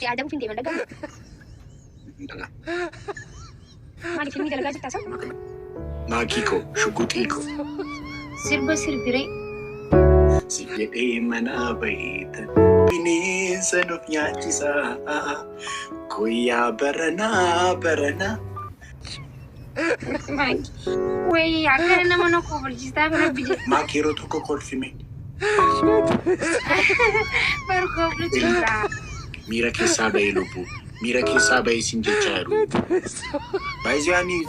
Si ada mungkin dia mendagang. Dagang. Mali filmi dalaga jirta sa? Maakiko, shugutiko. Sirba sirbire. Si jedhee mana bayitan bineensa nuuf nyaachisa. Guyyaa barana. Wai akka nama na kobolchista kana bije. Maakii yeroo tokko kolfime. Baru kobolchista. Miira keessaa bahee lubbuu. Miira keessaa bahee sin jechaa jiru. Baay'ee ani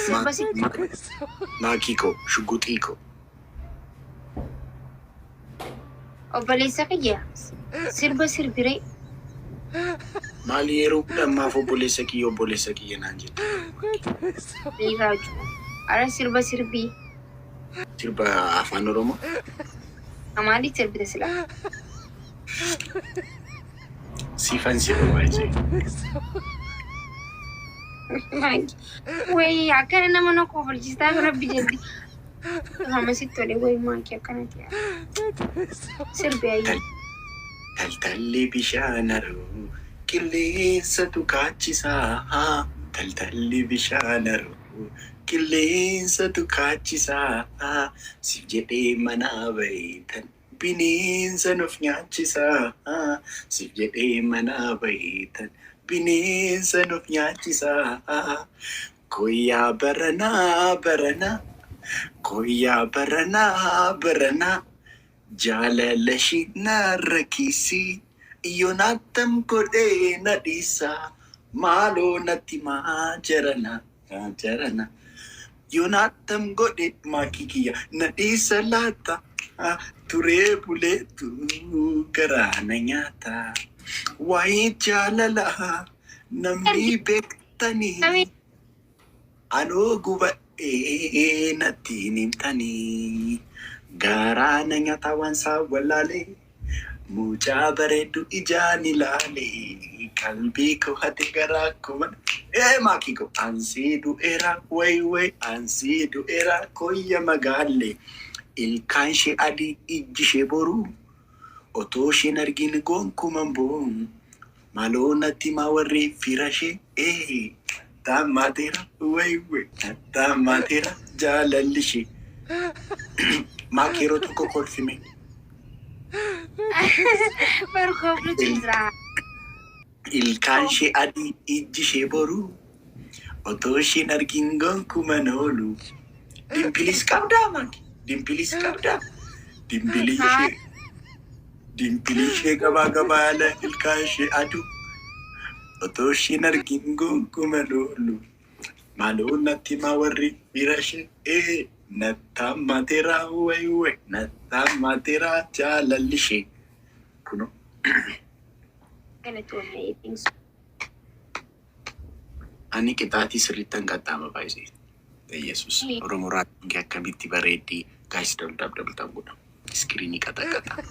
Sirba si Maakiko, shugutiko. obboleessa kiyya. Sirba sirbire. Maali yeroo guddaaf obboleessa kiyya naan jette. Raachuun. Ara sirba sirbii. Sirba afaan Oromoo. Amaali sirbite sila. Siifan sirba baay'ee. Wai akka nama na kobolchista kana bije. Sama si tole wai maakii akkanatti. Sirbi ayyi. Taltalli bishaanaroo qilleensatu kaachisaa. Taltalli bishaanaroo qilleensatu kaachisaa. Si jedhee mana bayitan bineensa nuuf nyaachisaa. Si jedhee mana bayitan bineensa nuuf nyaachisaa. Guyyaa barana. Jaalala shina rakisi yonatam kode nadisa malo natima jarana yonatam kode makikia nadisa lata ture buletu karana nyata wai jalala namni bektani anu guba natinintani Gara nanyata wansa walale mucha bareedu ijaan ilaale qalbii ko hate garaa ko maakiko ansii du'eera way ansii du'eera koyya magaalle ilkaan ishee adii ijji ishee boru otoo isheen argin gonkuman boon maaloo natti maa warri fira ishee taamaateera way taamaateera jaalalli ishee. Maakii yeroo tokko kolfime. Baru kobolchista. Ilkaan ishee adii ijji ishee boru otoo isheen argin gonkuman oolu. Dimbilis qabdaa maakii? Dimbilis qabdaa? Dimbilii ishee gabaa yaala ilkaan ishee aduu otoo isheen argin gonkuman oolu. Maaloo natti maa warri bira ishee Natamatera way natamatera jaalalli ishee kuno. Ani qixaatii sirriittan qaxxaama baay'ee. Yesus Oromoo Raachuun akkamitti bareeddii gaayis dabdabtan godha. Iskiriinii qaxaqaxa.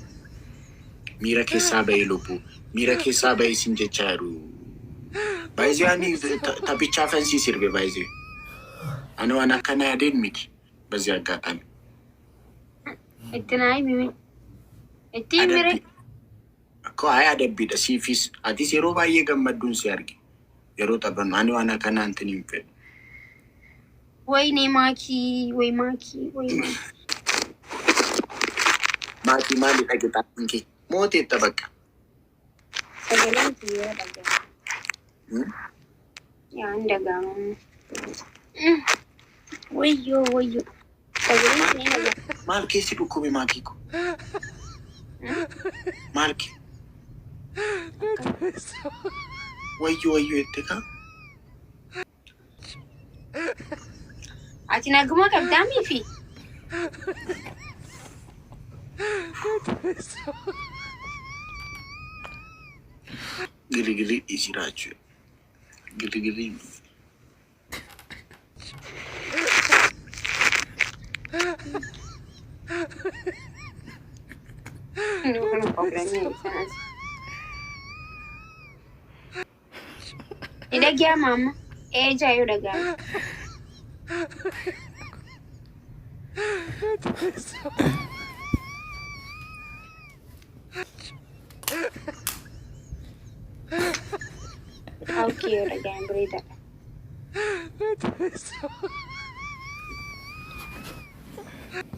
Miira keessaa bahee lubbuu. Miira keessaa bahee sin jechaa jiru. Baay'ee ani taphichaaf ansii sirbe baay'ee. Ani waan akkana yaadeen miti. በዚህ አጋጣሚ እትናይ ቢሚ እቲምሬ እኮ አደቢደ ሲፊስ አዲስ የሮ ባየ ገመዱን ሲያርጊ የሮ ጠበን ማን ዋና ከናንተን ይምፈ ወይኔ ማኪ ማሊ ተገጣ እንኪ ሞት የተበቃ ሰገለንት ይወዳጋ ያ እንደጋማ ወዮ Malke si dukkube maakiko. Malke. Wayyo ette ka. Ati naguma qabdaami fi. Gili isi Raachuun. Gili. problem sanas. Ida gya mama. Jayo daga. Okay, daga berita.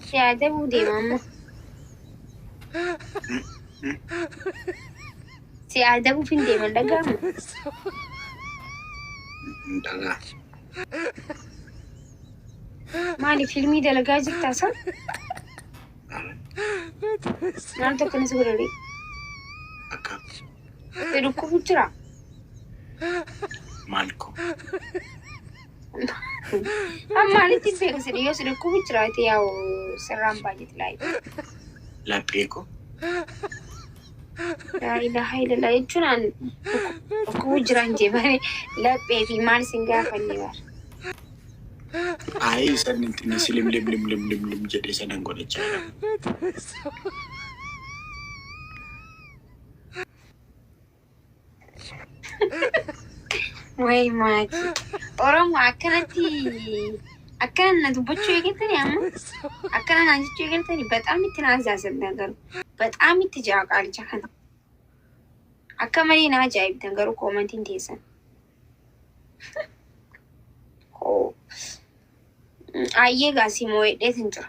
Si ada budi mama. Si ada bu finde man daga. Daga. Mali filmi dalaga jirta sa? Maal tokko na sigurari. Akka. Pero kubutra. Malko. Mali tipe kasi yo sila kubutra ite yaw saram budget light. Lapeko. La ilaha illallah chunan kubutra nje bare lape fi mal singa fanniwar. Ay, san ni silim lim jadi sanang ko na chana. Wai Makii. Orang akan na dubbachuu eegaltani amma akkana naan jechuu eegaltani በጣም itti ነገር በጣም itti jaaqaalcha kana akka malee na ajaa'ibdan garuu koomantiin teessan. Ayyee gaasii moo hedheetin jira.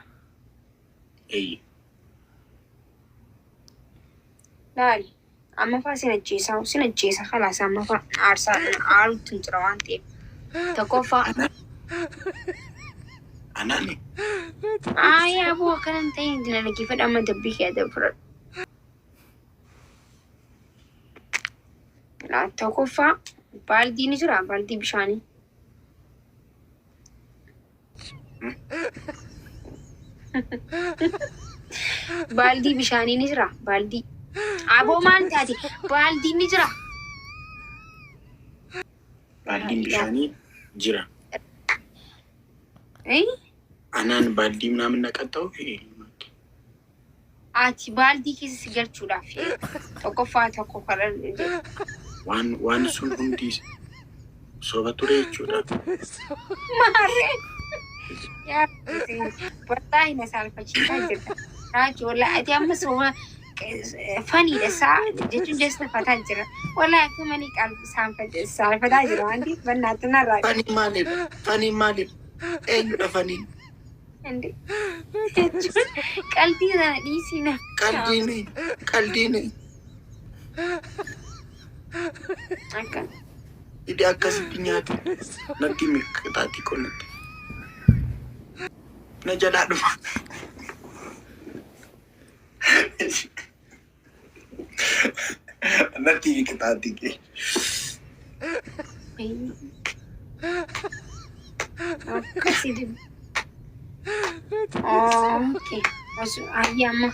Laali amma faa sin ajjeesa khalaas amma faa aaruutti hin jira waan ta'eef tokkoffaa. Anani. Ya bu akanan ta'in dinagifadha amma dabbii kee dabra. Tokkoffaa baaldiin jira baaldii bishaanii. Baaldii bishaanii ni jira baaldii. Aboo maal taati baaldii ni jira. Baaldii bishaanii jira. Anan baaldii ምናምን ነቀጣው ati baaldii keessa si galchuudhaaf tokkoffaa tokko karan waan sun hundi soba ture jechuudha. Maarree yaa wallahi na saalfachiisaa jirta. Raachuu wallahi ati amma soba faniidha saa jechuun jeesna fataa jira. Wallahi akka manii saalfataa jira wanti bannaatti narraa. Fanii maaliif? Eenyudha faniin? Qalbii sana dhiisina. Qaldiini. Akka. Hidhi akkasitti nyaate natti miqxaati qonnatti. Na jalaa dhuma. Natti miqxaati kee. Akkasii. Okay. Wasu ayyama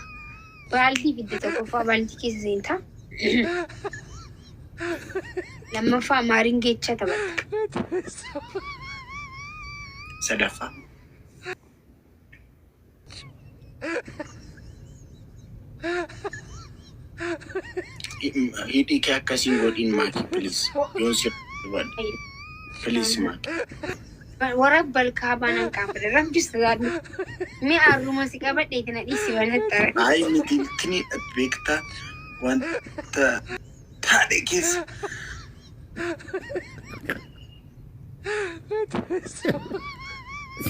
baaldii fidde tokkoffaa baaldii keessa seenta. Lammaffaa maariin geecha taphatta. Sadaffaa. Hidhii kee akkasiin godhin Makii please. Yoon si please Makii. Warab balkaabaa nan qaafadha rabjista gaadhu mi arruma si qabadhe kana dhiisi wanattara. Ay ni beekta wanta taadhe keessa.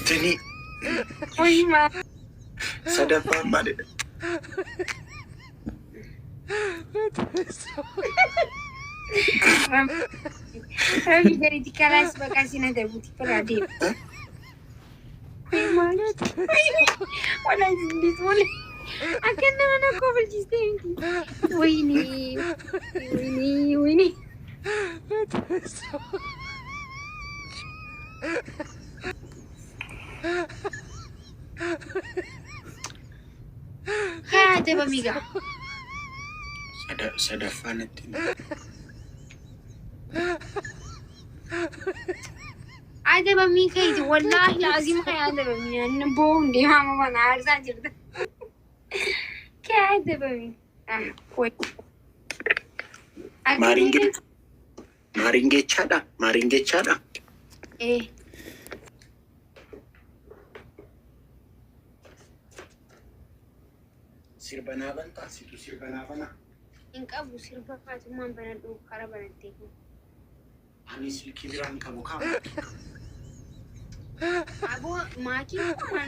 Tini Oyma sadaffaa maalidha? Rabi dari di kelas bekasi nanti buti peradim. Wala hindi boleh. Akan naman ako beljistem. Wini. Kaya ada bamiga. Sadaffaa natti. Ada bamiga itu wallahi lazim kaya ada bamiga. Nabong di mama mana arsa jirta. Kaya ada bamiga. Koi. Maringechada. Sirbanaa bantaa situ sirbanaa bana. Inqabu sirba faatumaan banadhu kara banattee. Ani silkii biraan qabu kaama. Abo maakii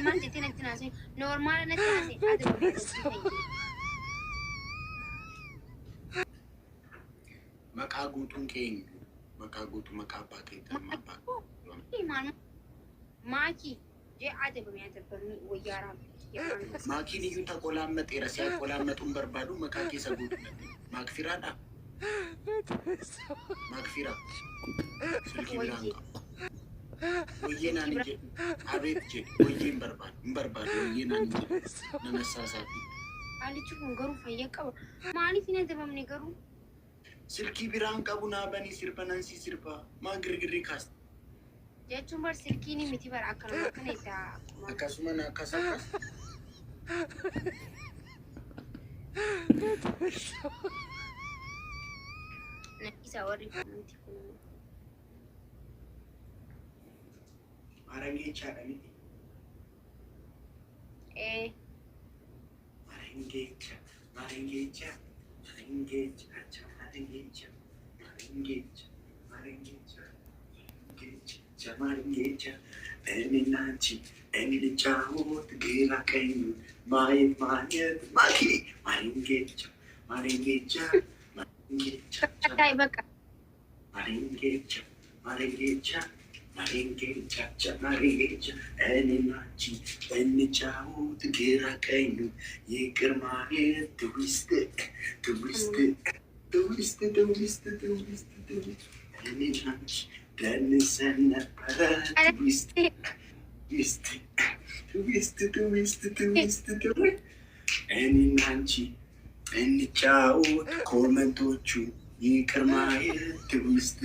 maal jettee natti naasee normaala natti naasee adda maqaa guutuun keenya maqaa guutuu maqaa abbaa keetiin maal maakii jee adda bamee wayyaaraa. Maakiin iyyuu takolaan maxeera si'a kolaan maxuun barbaadu maqaa keessa guutuu maakfiraadha. Maakfira silkii biraan qabu. Wayyee naan hin jedhu abeet jedhu wayyee hin barbaadu wayyee naan hin jedhu nama saasaati. Alichi kun garuu fayyaa qaba. Maaliif hin adabamne garuu? Silkii biraan qabu naabanii sirbanan si sirbaa maa girgirrii kaasta. Jechuun bar silkiin miti bara akkanuma kana itti akkasuma na akkas. Isa warri kunuunti kun. Marangechaadha miti. Marangecha. Eni nanti, eni lichamut gira kenyu, maayet maki, marangecha. Katai baka. Marangecha. Eni nanti, eni lichamut gira kenyu, yikir maayet twist. Eni nanti. Denizin para twist. Eni nanti, eni chao, komentochu, yikarmaye twist.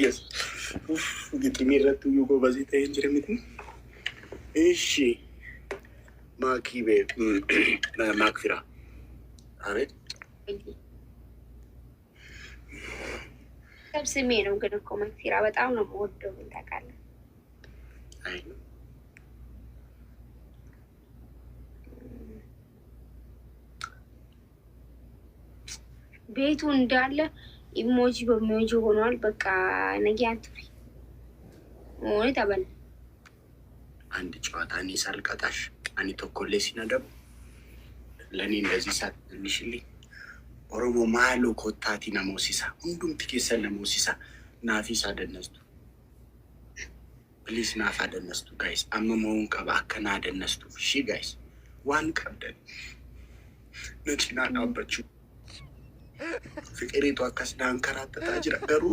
Yes. Gitu miratu yuko bazita injiremiti. Ishi. Makii be makfira. Aret. ስሜ ነው ግን እኮ መክፊራ በጣም ነው የምወደው ታውቃለህ። አይ ቤቱ እንዳለ ኢሞጂ በኢሞጂ ሆኗል። በቃ ነገ አትፍሪ ሞኔ ተበል አንድ ጨዋታ እኔ ሳልቀጣሽ አኒ ተኮሌ ሲነደብ ለኔ እንደዚህ ሳትልሽልኝ ኦሮሞ ማሉ ኮታቲ ነሞሲሳ ሁንዱም ትኬሰን ነሞሲሳ ናፊሳ ደነስቱ ፕሊስ ናፋ ደነስቱ ጋይስ አመመውን ቀባ አከና ደነስቱ ሺ ጋይስ ዋን ቀብደን ነጭና ናበቹ ፍቅሬቱ አካስ ዳንከራተታ ጅራ ገሩ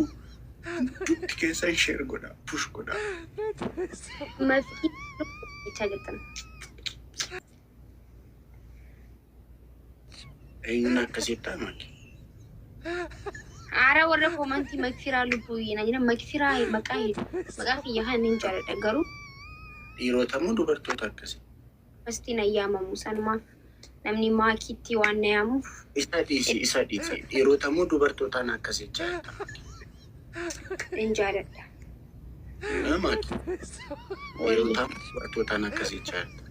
ትኬሰን ሼር ጎዳ ፑሽ ጎዳ መፍቂ ይቻገጠን Ena kaseta maki. Ara warra komanti makfira lubu yina jina makfira makai yahan ninja garu. Iro tamu dubartoota akkasi. Pasti na yaamamu sanumaaf namni maakitti waan na yaamuuf. Isa dhiisi. Iro tamu dubartootaan akkasi jaalata. Ninjaaladha. Maaki. Iro tamu dubartootaan akkasi jaalata.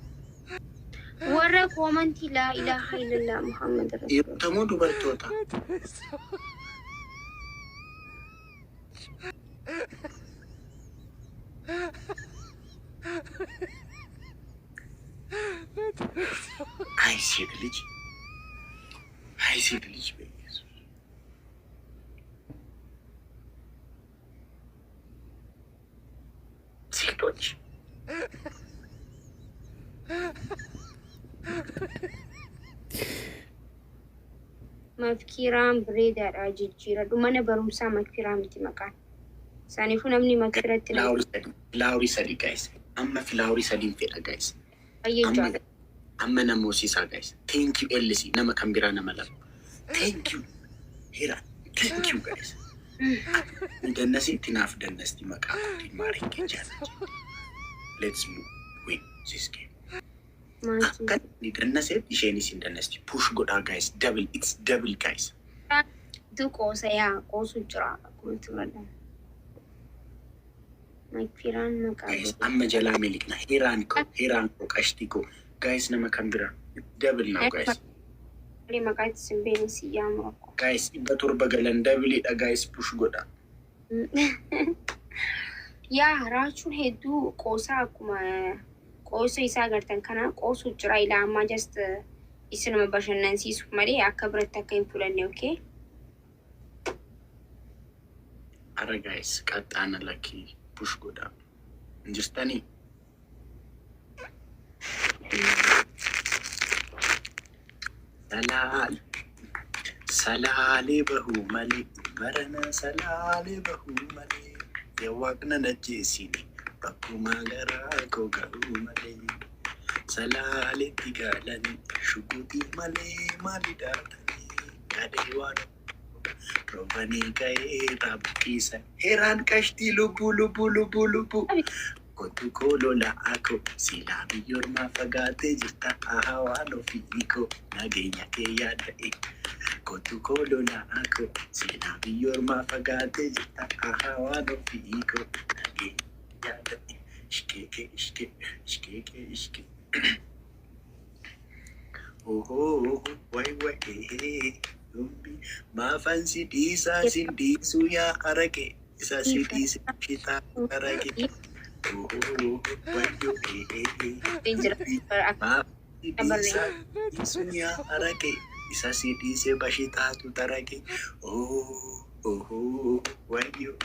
warra komanti la ilaha illallah Muhammad rasul. Tamu dubartoota. Ay ሴት ልጅ በኢየሱስ ሴቶች Mafkiran breda jijjiira dhumana barumsaa mafkiraa miti maqaan isaaniifuu namni mafkiratti Lauri sadi guys amma Lauri sadin fedha guys ayyaana amma namoosisaa guys thank you LC nama kan biraa nama lafa thank you hira thank you guys Dannasi tinaaf dannasti maqaa maarii keenya. Let's win this game. Kan ni dannasi isheenis hin dannasti. Push godhaa guys. Double. It's double guys. Du qoosa yaa qoosu jira akkuma madda. Makfiran maqaa. Guys amma jalaa milikna. Hiraan ko qashtii ko. Guys nama kan bira. Double now guys. Maqaa isin beeksi yaa maqaa. Guys ibba torba galan double dha guys push godhaa. Yaa Raachuun hedduu qoosaa akkuma qoosa isaa agartan kana qoosu jira ilaa amma just isinuma bashannansiisuuf malee akka biratti akka hin fulanne okay? Ara guys qaxxaana lakkii push godhaa. Injirtanii? Salaalee bahuu malee barana salaalee bahuu malee yaawaqna najjeesini bakkuma garaa koo garuu malee salaaleetti gaalanii shukutii malee maali dhaatanii gadee waan roobanii ka'ee raabkiisa heeraan qashtii lubbuu Kotu kolola ako sila biyorma fagate jirta ahawaan ofii ko nageenya kee yaada'e. Kotu kolola ako sila biyorma fagate jirta ahawaan ofii ko nageenya yaada'e. Ishkeke. Oh, wai yumbi maafan sidiisa sindiisu yaa arage isa sidiisa shitaa arage. Sunya arake isa sidise bashitatu tarake wayo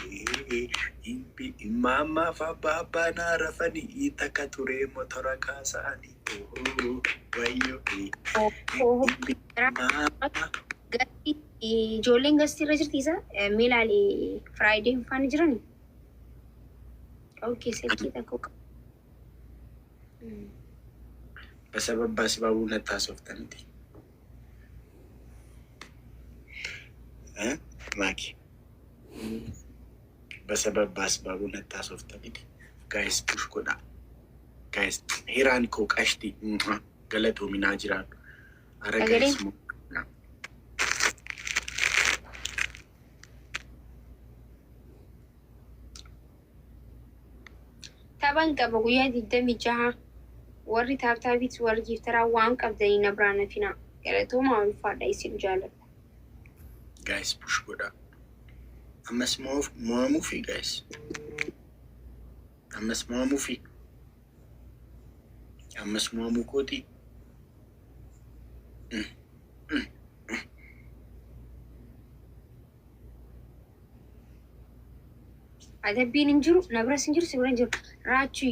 impi mama fa baba na rafani itakature motora kasani wayo gati ijoolleen gastii irra jirti isa milaali Friday faan jirani. Okay, sekita kok. Basabab natasoftanti. Maki. Basabab natasoftanti. Guys, push koda. Guys, hiraan ko qashti. Galatu minaa jiraatu. Ara guys mo. Taban qaba guyyaa 26 warri taabtaabitti warri giftaraa waan qabdanii na biraana fina galatooma ulfaadha isin jaaladha. Guys push godhaa. Ammas moomuufi guys. Ammas moomuu kooti. Adabbiin hin jiru, nabras hin jiru, sibira hin jiru. Raachuu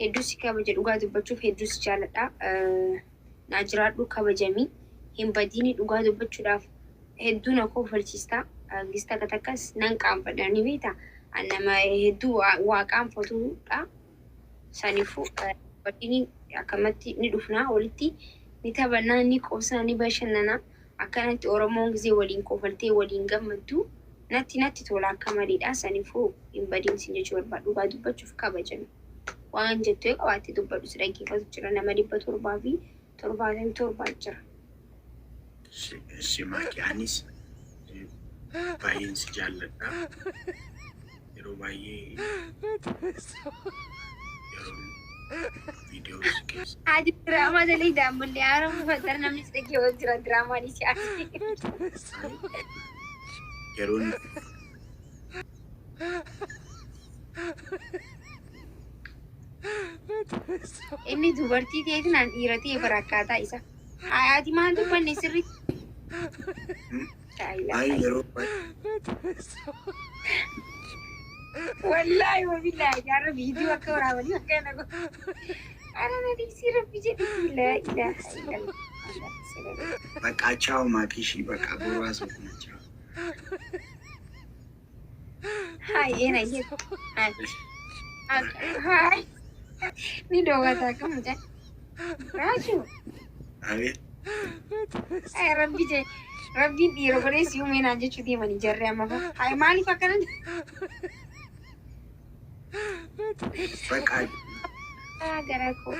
hedduu si kabaja dhugaa dubbachuuf hedduu si jaaladha. Naa jiraadhu kabajamii hin badiini dhugaa dubbachuudhaaf hedduu na koofalchiista. Gista takkas nan qaanfadhanii beekta. Nama hedduu waa qaanfatuudha. Saniifuu badiini akkamatti ni dhufnaa walitti ni taphannaa ni qoobsaa ni bashannanaa. Akkanatti Oromoon gisee waliin koofaltee waliin gammaddu. Natti tola akka mariidha saniifuu hin badiinsin jechuu barbaadu dhugaa dubbachuuf kabajame. Waan jettu qabaatti dubbadhu si dhaggeeffatu jira nama 777 jira. Si Makii baay'een si jaalladha. Yeroo baay'ee videos keessa. Adi draamaa dalee daamullee haaromuu fattara namni si dhaggeeffatu jira diraamaan isi asii. Yeroon inni dubartii ta'eetu naan dhiira ta'e barakkaataa isa. Ati maal dubbanne sirriitti? yeroo Wallaahi wabillahi jaarra viidiyoo akka waraabanii akka nago. Ara nadi si rabbi jedhi la ilaha illallah. Bakka chaaw Makii bakka boraasoo kuna chaaw. Hai, ena yetu. Hai. Ni doa tak kamu Raachuun. Amin. Rabbi je. Rabbiin dhiira godhee si uumee naan jechuu deemanii jarree amma fa'a. Hayi maaliif akkana? Bakka Gara koo.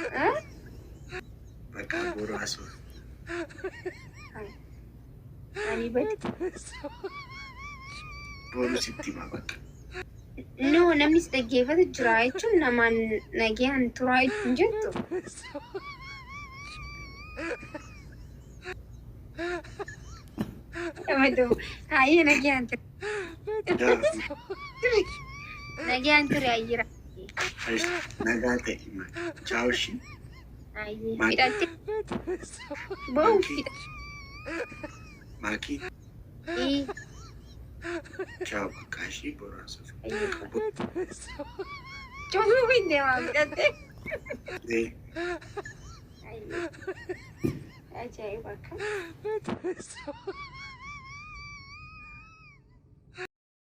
bakka boraasoo. Ani badi. Boonu sitti hima bakka. No, namni si dhaggeeffatu jira jechuun namaan nagaan turaa hin jettu. Hayi nagaan ture. Nagaan ture ayyira. Nagaa ta'e hima. Chaawushi. Hayi hidhatte. Boo Makii. hidhatte. Ciao bakka ishee boraasoo. Cuma hindi hidhatte. Ajaa'iba akka.